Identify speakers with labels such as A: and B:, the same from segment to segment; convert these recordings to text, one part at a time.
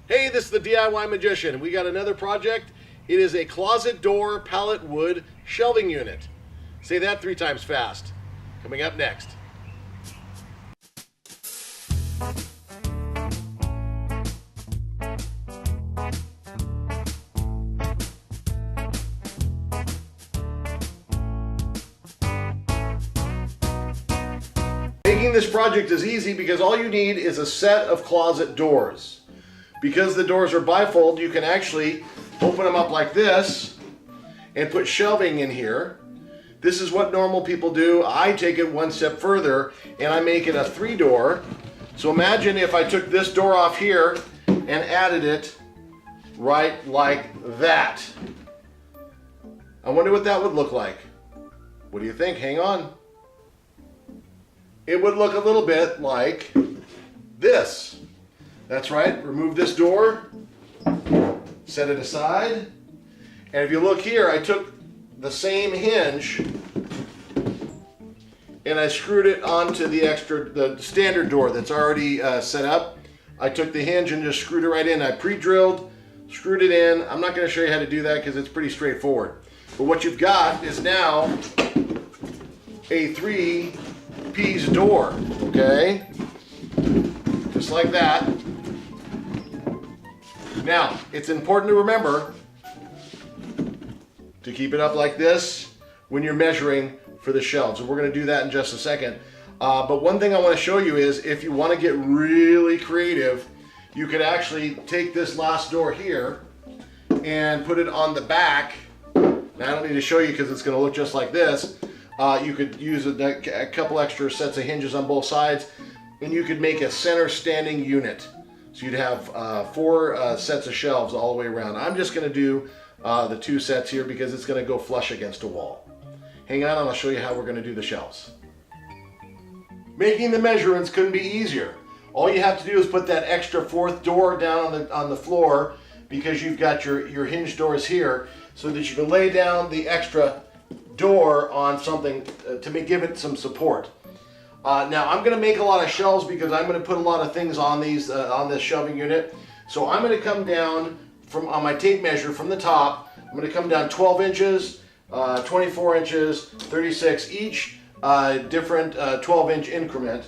A: Hey, this is the DIY Magician. We got another project. It is a closet door pallet wood shelving unit. Say that 3 times fast. Coming up next. Making this project is easy because all you need is a set of closet doors. Because the doors are bifold, you can actually open them up like this and put shelving in here. This is what normal people do. I take it one step further and I make it a 3-door. So imagine if I took this door off here and added it right like that. I wonder what that would look like. What do you think? Hang on. It would look a little bit like this. That's right, remove this door, set it aside, and if you look here, I took the same hinge and I screwed it onto the standard door that's already set up. I took the hinge and just screwed it right in. I pre-drilled, screwed it in. I'm not going to show you how to do that because it's pretty straightforward. But what you've got is now a 3-piece door, okay? Just like that. Now, it's important to remember to keep it up like this when you're measuring for the shelves. And we're going to do that in just a second. But one thing I want to show you is if you want to get really creative, you could actually take this last door here and put it on the back. Now, I don't need to show you because it's going to look just like this. You could use a couple extra sets of hinges on both sides, and you could make a center standing unit. So you'd have 4 sets of shelves all the way around. I'm just going to do the 2 sets here because it's going to go flush against a wall. Hang on and I'll show you how we're going to do the shelves. Making the measurements couldn't be easier. All you have to do is put that extra 4th door down on the floor because you've got your hinge doors here so that you can lay down the extra door on something to give it some support. Now I'm going to make a lot of shelves because I'm going to put a lot of things on these on this shelving unit. So I'm going to come down on my tape measure from the top. I'm going to come down 12 inches, 24 inches, 36 each, different 12-inch increment.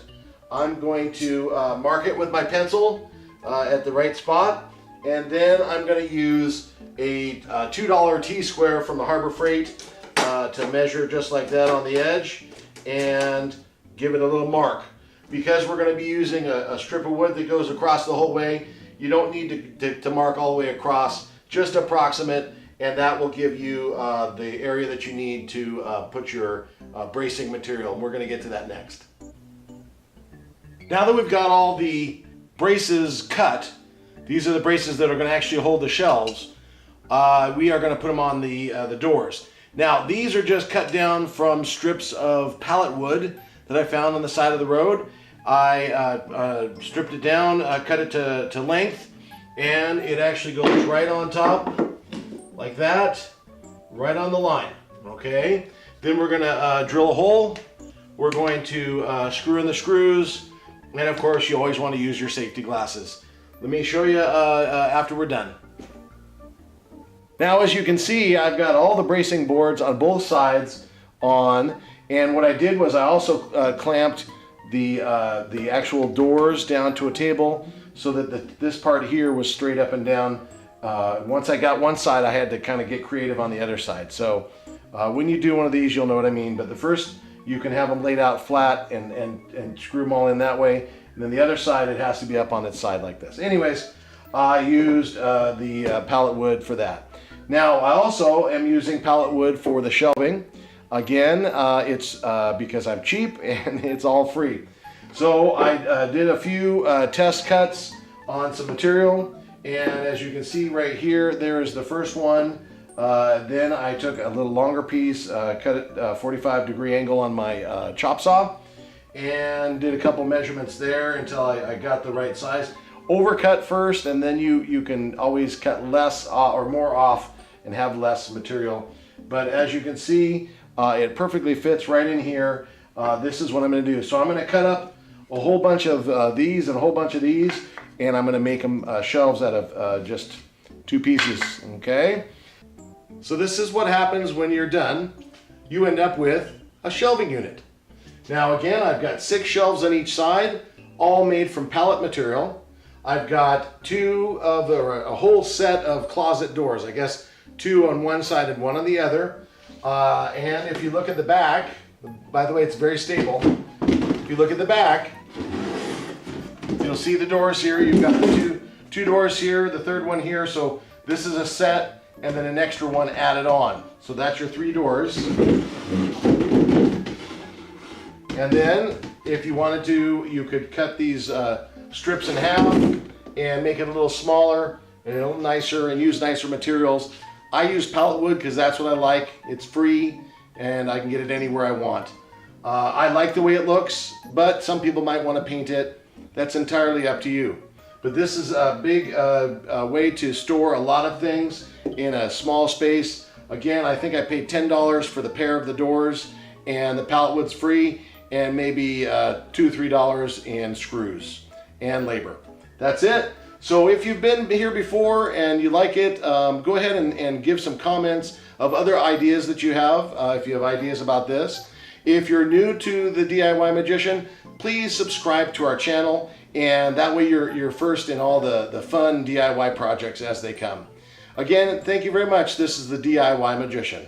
A: I'm going to mark it with my pencil at the right spot, and then I'm going to use a $2 T-square from the Harbor Freight to measure just like that on the edge and give it a little mark. Because we're going to be using a strip of wood that goes across the whole way, you don't need to mark all the way across, just approximate, and that will give you the area that you need to put your bracing material, and we're going to get to that next. Now that we've got all the braces cut, these are the braces that are going to actually hold the shelves, we are going to put them on the doors. Now these are just cut down from strips of pallet wood that I found on the side of the road. I stripped it down, cut it to length, and it actually goes right on top, like that, right on the line, okay? Then we're gonna drill a hole. We're going to screw in the screws, and of course you always want to use your safety glasses. Let me show you after we're done. Now as you can see, I've got all the bracing boards on both sides on. And what I did was I also clamped the actual doors down to a table so that this part here was straight up and down. Once I got one side, I had to kind of get creative on the other side. So when you do one of these, you'll know what I mean. But the first, you can have them laid out flat and screw them all in that way. And then the other side, it has to be up on its side like this. Anyways, I used the pallet wood for that. Now I also am using pallet wood for the shelving. Again, it's because I'm cheap and it's all free. So I did a few test cuts on some material, and as you can see right here, there's the first one. Then I took a little longer piece, cut it 45-degree angle on my chop saw, and did a couple measurements there until I got the right size. Overcut first, and then you can always cut less or more off and have less material. But as you can see, it perfectly fits right in here. This is what I'm going to do. So I'm going to cut up a whole bunch of these and a whole bunch of these, and I'm going to make them shelves out of just 2 pieces, okay? So this is what happens when you're done. You end up with a shelving unit. Now again, I've got 6 shelves on each side, all made from pallet material. I've got a whole set of closet doors, I guess 2 on one side and 1 on the other. And if you look at the back, by the way, it's very stable. If you look at the back, you'll see the doors here. You've got the two doors here, the third one here. So this is a set and then an extra one added on. So that's your 3 doors. And then if you wanted to, you could cut these strips in half and make it a little smaller and a little nicer and use nicer materials. I use pallet wood because that's what I like. It's free and I can get it anywhere I want. I like the way it looks, but some people might want to paint it. That's entirely up to you. But this is a big way to store a lot of things in a small space. Again, I think I paid $10 for the pair of the doors, and the pallet wood's free, and maybe $2 or $3 in screws and labor. That's it. So if you've been here before and you like it, go ahead and give some comments of other ideas that you have, if you have ideas about this. If you're new to the DIY Magician, please subscribe to our channel, and that way you're first in all the fun DIY projects as they come. Again, thank you very much. This is the DIY Magician.